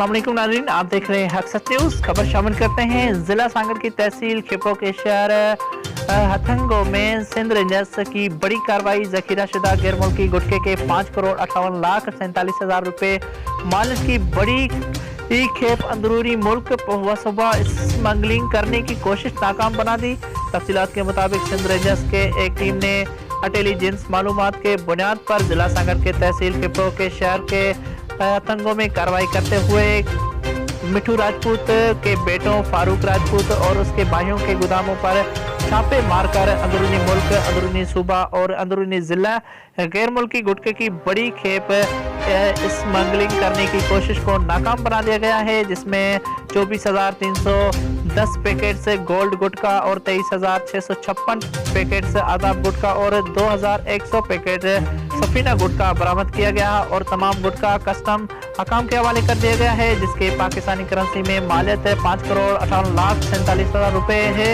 अस्सलाम वालेकुम नाज़रीन, आप देख रहे हैं हक सच न्यूज़। खबर शामिल करते हैं। जिला सांगड़ की तहसील खिपो के शहर हथंगो में सिंध रेंजर्स की बड़ी कार्रवाई। जखीरा शुदा गैर मुल्की गुटखे के 5,58,47,000 रुपए मालिक की बड़ी खेप अंदरूनी मुल्क व सुबह स्मगलिंग करने की कोशिश नाकाम बना दी। तफसीलात के मुताबिक सिंध रेंजर्स के एक टीम ने इंटेलिजेंस मालूमात के बुनियाद पर जिला सांगड़ के तहसील खिपो के शहर के हथंगो में कार्रवाई करते हुए मिठू राजपूत के बेटों फारूक राजपूत और उसके भाइयों के गोदामों पर छापे मारकर अंदरूनी मुल्क, अंदरूनी सूबा और अंदरूनी जिला गैर मुल्की गुटखे की बड़ी खेप स्मगलिंग करने की कोशिश को नाकाम बना दिया गया है, जिसमें 24,310 पैकेट से गोल्ड गुटखा और 23,656 पैकेट से आदाब गुटखा और 2,100 पैकेट सफीना गुटखा बरामद किया गया और तमाम गुटखा कस्टम हकाम के हवाले कर दिया गया है, जिसके पाकिस्तानी करेंसी में मालियत 5,58,47,000 रुपए है।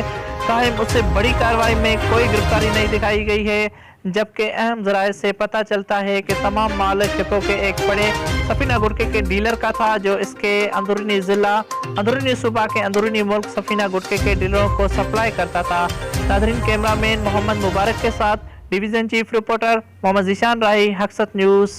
ताहम उससे बड़ी कार्रवाई में कोई गिरफ्तारी नहीं दिखाई गई है, जबकि अहम जराये से पता चलता है कि तमाम माल खिपो के एक बड़े सफीना गुटखे के डीलर का था, जो इसके अंदरूनी जिला, अंदरूनी सूबा के अंदरूनी मुल्क सफीना गुटखे के डीलरों को सप्लाई करता था। नाज़रीन, कैमरामैन मोहम्मद मुबारक के साथ division chief reporter Mohammad Zeeshan Rahi, Haq Sach news.